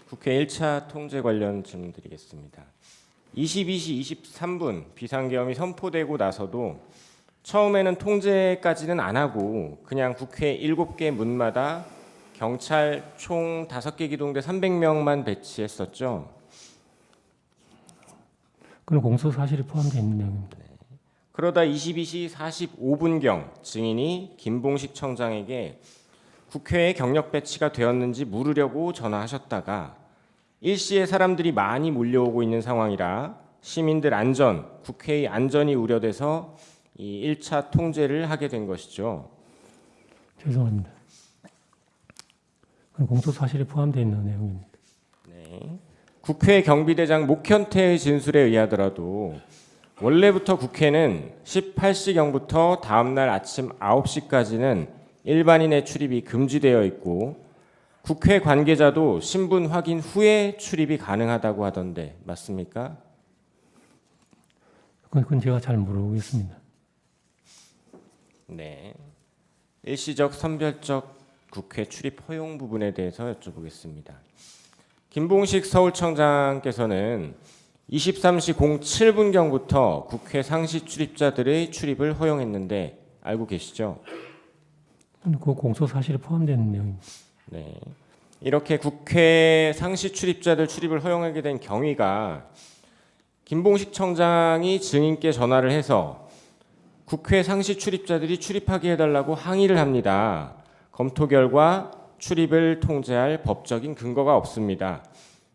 국회 1차 통제 관련 질문 드리겠습니다. 22시 23분 비상계엄이 선포되고 나서도 처음에는 통제까지는 안 하고 그냥 국회 7개 문마다 경찰 총 5개 기동대 300명만 배치했었죠. 그건 공소 사실이 포함되어 있는 내용입니다. 그러다 22시 45분경 증인이 김봉식 청장에게 국회에 경력 배치가 되었는지 물으려고 전화하셨다가 일시에 사람들이 많이 몰려오고 있는 상황이라 시민들 안전, 국회의 안전이 우려돼서 이 1차 통제를 하게 된 것이죠. 죄송합니다. 그건 공소 사실이 포함되어 있는 내용입니다. 네. 국회 경비대장 목현태의 진술에 의하더라도 원래부터 국회는 18시경부터 다음날 아침 9시까지는 일반인의 출입이 금지되어 있고 국회 관계자도 신분 확인 후에 출입이 가능하다고 하던데 맞습니까? 그건 제가 잘 모르겠습니다. 네. 일시적 선별적 국회 출입 허용 부분에 대해서 여쭤보겠습니다. 김봉식 서울청장께서는 23시 07분경부터 국회 상시 출입자들의 출입을 허용했는데 알고 계시죠? 그 공소 사실이 포함되는 내용입니다. 네. 이렇게 국회 상시 출입자들 출입을 허용하게 된 경위가 김봉식 청장이 증인께 전화를 해서 국회 상시 출입자들이 출입하게 해달라고 항의를 합니다. 검토 결과 출입을 통제할 법적인 근거가 없습니다.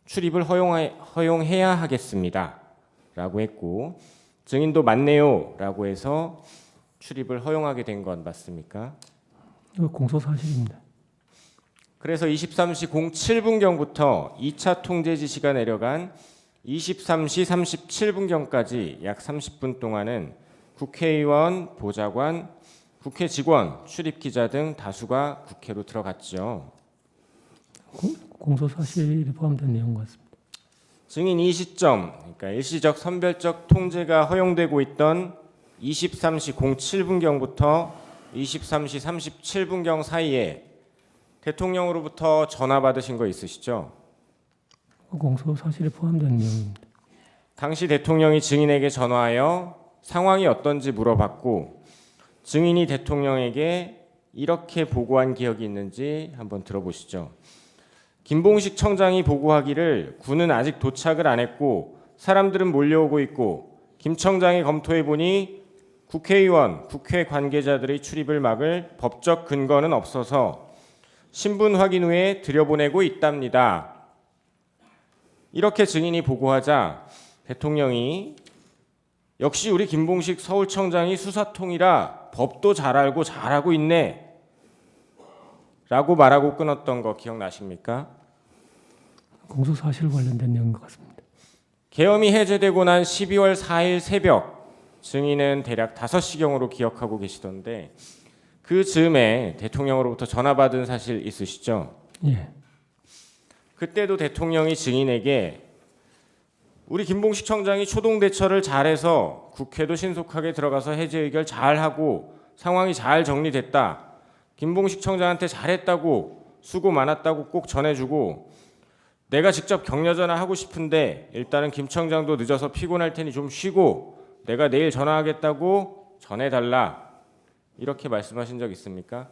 출입을 허용해야 하겠습니다. 라고 했고 증인도 맞네요. 라고 해서 출입을 허용하게 된 건 맞습니까? 공소 사실입니다. 그래서 23시 07분경부터 2차 통제 지시가 내려간 23시 37분경까지 약 30분 동안은 국회의원, 보좌관, 국회 직원, 출입 기자 등 다수가 국회로 들어갔죠. 공소 사실이 포함된 내용 같습니다. 증인 이 시점, 그러니까 일시적 선별적 통제가 허용되고 있던 23시 07분경부터 23시 37분경 사이에 대통령으로부터 전화 받으신 거 있으시죠? 공소 사실이 포함된 내용입니다. 당시 대통령이 증인에게 전화하여 상황이 어떤지 물어봤고 증인이 대통령에게 이렇게 보고한 기억이 있는지 한번 들어보시죠. 김봉식 청장이 보고하기를 군은 아직 도착을 안 했고 사람들은 몰려오고 있고 김 청장이 검토해 보니 국회의원, 국회 관계자들의 출입을 막을 법적 근거는 없어서 신분 확인 후에 들여보내고 있답니다. 이렇게 증인이 보고하자 대통령이 역시 우리 김봉식 서울청장이 수사통이라 법도 잘 알고 잘하고 있네 라고 말하고 끊었던 거 기억나십니까? 공소 사실 관련된 내용인 것 같습니다. 계엄이 해제되고 난 12월 4일 새벽 증인은 대략 5시경으로 기억하고 계시던데 그 즈음에 대통령으로부터 전화 받은 사실 있으시죠? 예. 그때도 대통령이 증인에게 우리 김봉식 청장이 초동 대처를 잘해서 국회도 신속하게 들어가서 해제 의결 잘하고 상황이 잘 정리됐다. 김봉식 청장한테 잘했다고 수고 많았다고 꼭 전해주고 내가 직접 격려 전화하고 싶은데 일단은 김 청장도 늦어서 피곤할 테니 좀 쉬고 내가 내일 전화하겠다고 전해달라. 이렇게 말씀하신 적 있습니까?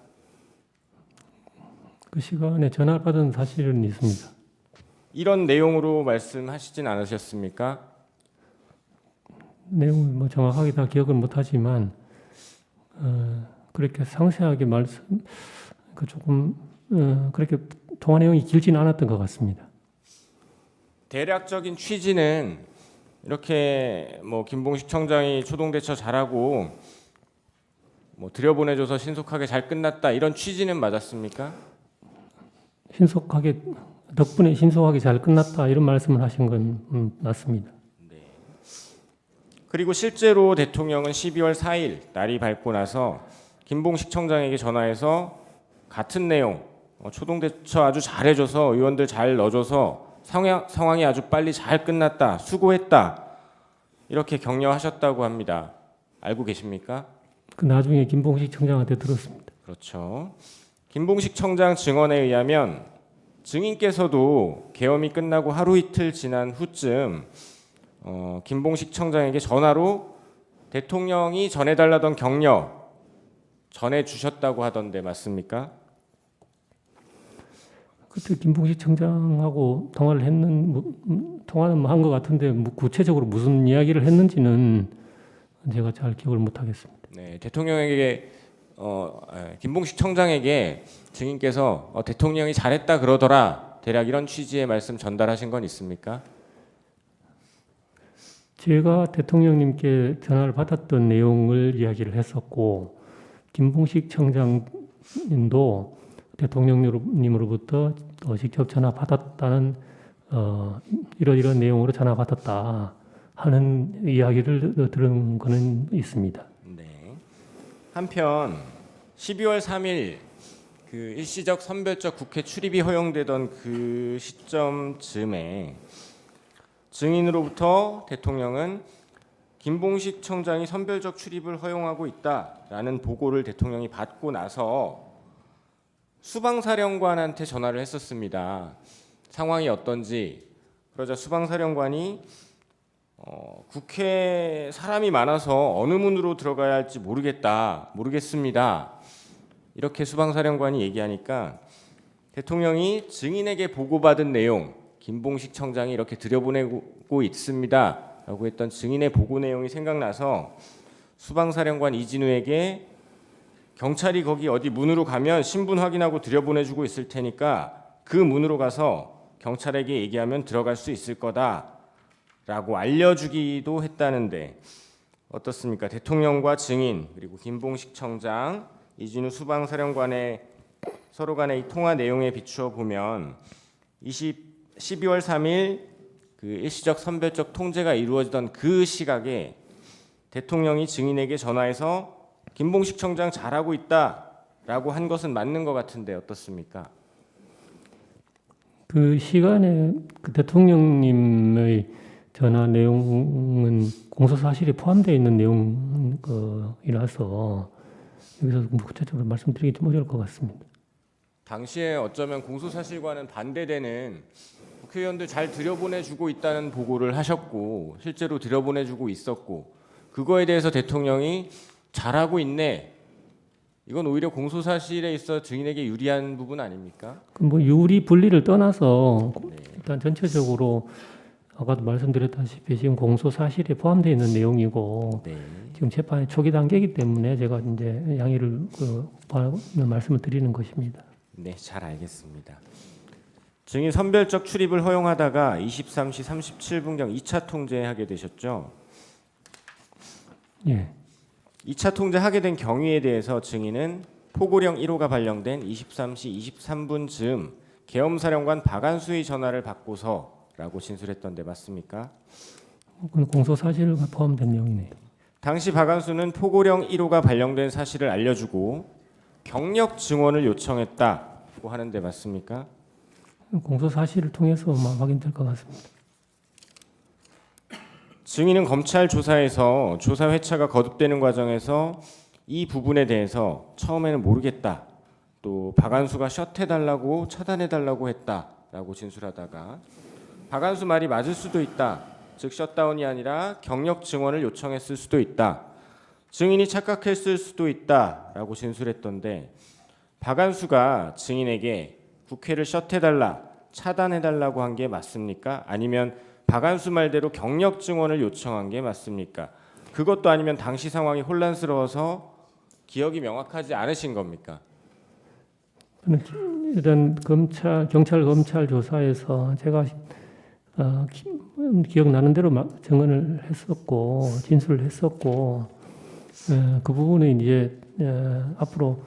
그 시간에 전화 받은 사실은 있습니다. 이런 내용으로 말씀하시진 않으셨습니까? 내용을 뭐 정확하게 다 기억은 못하지만 그렇게 상세하게 조금 그렇게 통화 내용이 길지는 않았던 것 같습니다. 대략적인 취지는 이렇게 뭐 김봉식 청장이 초동 대처 잘하고 뭐 들여보내줘서 신속하게 잘 끝났다 이런 취지는 맞았습니까? 덕분에 신속하게 잘 끝났다 이런 말씀을 하신 건 맞습니다. 네. 그리고 실제로 대통령은 12월 4일 날이 밝고 나서 김봉식 청장에게 전화해서 같은 내용 초동 대처 아주 잘해줘서 의원들 잘 넣어줘서 상황이 아주 빨리 잘 끝났다 수고했다 이렇게 격려하셨다고 합니다. 알고 계십니까? 그 나중에 김봉식 청장한테 들었습니다. 그렇죠. 김봉식 청장 증언에 의하면 증인께서도 계엄이 끝나고 하루 이틀 지난 후쯤 김봉식 청장에게 전화로 대통령이 전해달라던 격려 전해주셨다고 하던데 맞습니까? 그때 김봉식 청장하고 통화를 통화는 한 것 같은데 구체적으로 무슨 이야기를 했는지는 제가 잘 기억을 못 하겠습니다. 네, 대통령에게 김봉식 청장에게 증인께서 대통령이 잘했다 그러더라 대략 이런 취지의 말씀 전달하신 건 있습니까? 제가 대통령님께 전화를 받았던 내용을 이야기를 했었고 김봉식 청장님도 대통령님으로부터 또 직접 전화 받았다는 이런 내용으로 전화 받았다 하는 이야기를 들은 거는 있습니다. 네. 한편 12월 3일 그 일시적 선별적 국회 출입이 허용되던 그 시점쯤에 증인으로부터 대통령은 김봉식 청장이 선별적 출입을 허용하고 있다라는 보고를 대통령이 받고 나서 수방사령관한테 전화를 했었습니다. 상황이 어떤지. 그러자 수방사령관이 국회 사람이 많아서 어느 문으로 들어가야 할지 모르겠습니다. 이렇게 수방사령관이 얘기하니까 대통령이 증인에게 보고받은 내용, 김봉식 청장이 이렇게 들여보내고 있습니다 라고 했던 증인의 보고 내용이 생각나서 수방사령관 이진우에게 경찰이 거기 어디 문으로 가면 신분 확인하고 들여보내주고 있을 테니까 그 문으로 가서 경찰에게 얘기하면 들어갈 수 있을 거다라고 알려주기도 했다는데 어떻습니까? 대통령과 증인 그리고 김봉식 청장, 이진우 수방사령관의 서로 간의 이 통화 내용에 비추어 보면 12월 3일 그 일시적 선별적 통제가 이루어지던 그 시각에 대통령이 증인에게 전화해서 김봉식 청장 잘하고 있다라고 한 것은 맞는 것 같은데 어떻습니까? 그 시간에 그 대통령님의 전화 내용은 공소 사실에 포함되어 있는 내용이라서 여기서 구체적으로 말씀드리기 좀 어려울 것 같습니다. 당시에 어쩌면 공소사실과는 반대되는 국회의원들 잘 들여보내주고 있다는 보고를 하셨고 실제로 들여보내주고 있었고 그거에 대해서 대통령이 잘하고 있네. 이건 오히려 공소사실에 있어 증인에게 유리한 부분 아닙니까? 뭐 유리 분리를 떠나서 네. 일단 전체적으로 아까도 말씀드렸다시피 지금 공소 사실에 포함되어 있는 내용이고 네. 지금 재판의 초기 단계이기 때문에 제가 이제 양해를 말씀을 드리는 것입니다. 네, 잘 알겠습니다. 증인 선별적 출입을 허용하다가 23시 37분경 2차 통제하게 되셨죠? 예. 2차 통제하게 된 경위에 대해서 증인은 포고령 1호가 발령된 23시 23분 즈음 계엄사령관 박안수의 전화를 받고서라고 진술했던데 맞습니까? 그건 공소 사실과 포함된 내용이네요. 당시 박안수는 포고령 1호가 발령된 사실을 알려주고 경력 증언을 요청했다고 하는데 맞습니까? 공소 사실을 통해서 확인될 것 같습니다. 증인은 검찰 조사에서 조사 회차가 거듭되는 과정에서 이 부분에 대해서 처음에는 모르겠다. 또 박안수가 셧해달라고 차단해달라고 했다라고 진술하다가 박안수 말이 맞을 수도 있다. 즉 셧다운이 아니라 경력 증언을 요청했을 수도 있다. 증인이 착각했을 수도 있다라고 진술했던데 박안수가 증인에게 국회를 셧해달라, 차단해달라고 한 게 맞습니까? 아니면 박안수 말대로 경력 증언을 요청한 게 맞습니까? 그것도 아니면 당시 상황이 혼란스러워서 기억이 명확하지 않으신 겁니까? 일단 경찰 검찰 조사에서 제가 기억나는 대로 증언을 했었고 진술을 했었고 그 부분은 이제 앞으로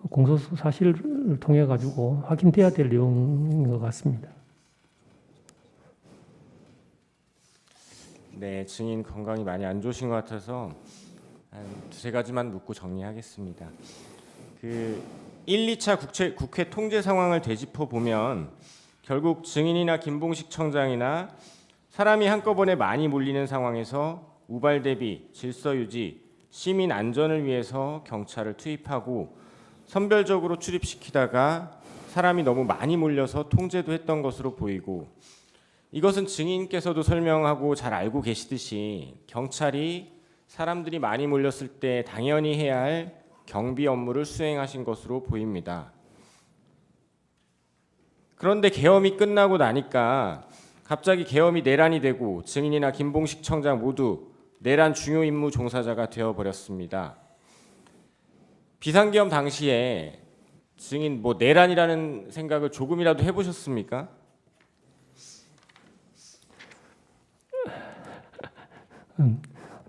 공소 사실을 통해 가지고 확인돼야 될 내용인 것 같습니다. 네, 증인 건강이 많이 안 좋으신 것 같아서 한 두세 가지만 묻고 정리하겠습니다. 그 1, 2차 국회 통제 상황을 되짚어 보면 결국 증인이나 김봉식 청장이나 사람이 한꺼번에 많이 몰리는 상황에서 우발 대비, 질서 유지, 시민 안전을 위해서 경찰을 투입하고 선별적으로 출입시키다가 사람이 너무 많이 몰려서 통제도 했던 것으로 보이고 이것은 증인께서도 설명하고 잘 알고 계시듯이 경찰이 사람들이 많이 몰렸을 때 당연히 해야 할 경비 업무를 수행하신 것으로 보입니다. 그런데 계엄이 끝나고 나니까 갑자기 계엄이 내란이 되고 증인이나 김봉식 청장 모두 내란 중요 임무 종사자가 되어버렸습니다. 비상계엄 당시에 증인 내란이라는 생각을 조금이라도 해보셨습니까?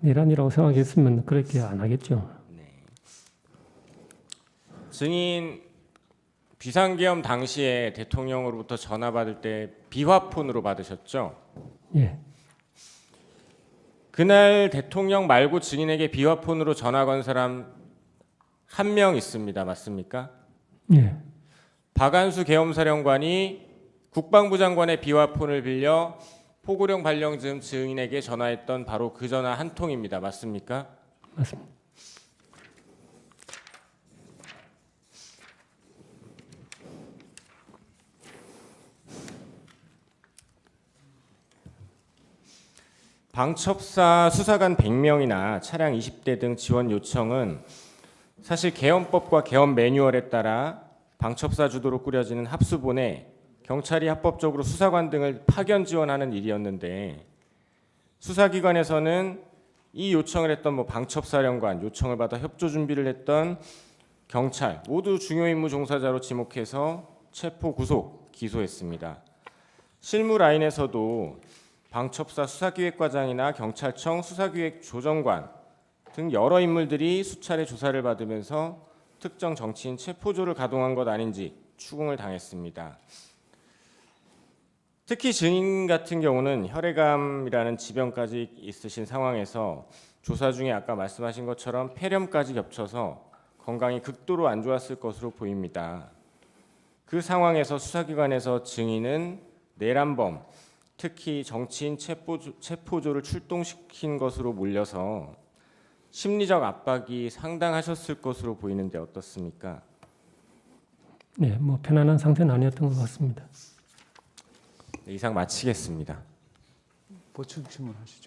내란이라고 생각했으면 그렇게 안 하겠죠. 증인 비상계엄 당시에 대통령으로부터 전화 받을 때 비화폰으로 받으셨죠? 예, 그날 대통령 말고 증인에게 비화폰으로 전화 건 사람 한 명 있습니다. 맞습니까? 예, 박안수 계엄사령관이 국방부 장관의 비화폰을 빌려 포고령 발령 즈음 증인에게 전화했던 바로 그 전화 한 통입니다. 맞습니까? 맞습니다. 방첩사 수사관 100명이나 차량 20대 등 지원 요청은 사실 계엄법과 계엄 매뉴얼에 따라 방첩사 주도로 꾸려지는 합수본에 경찰이 합법적으로 수사관 등을 파견 지원하는 일이었는데 수사기관에서는 이 요청을 했던 방첩사령관, 요청을 받아 협조 준비를 했던 경찰 모두 중요 임무 종사자로 지목해서 체포, 구속, 기소했습니다. 실무 라인에서도 방첩사 수사기획과장이나 경찰청 수사기획조정관 등 여러 인물들이 수차례 조사를 받으면서 특정 정치인 체포조를 가동한 것 아닌지 추궁을 당했습니다. 특히 증인 같은 경우는 혈액암이라는 지병까지 있으신 상황에서 조사 중에 아까 말씀하신 것처럼 폐렴까지 겹쳐서 건강이 극도로 안 좋았을 것으로 보입니다. 그 상황에서 수사기관에서 증인은 내란범, 특히 정치인 체포조를 출동시킨 것으로 몰려서 심리적 압박이 상당하셨을 것으로 보이는데 어떻습니까? 네, 편안한 상태는 아니었던 것 같습니다. 네, 이상 마치겠습니다. 보충 질문하시죠.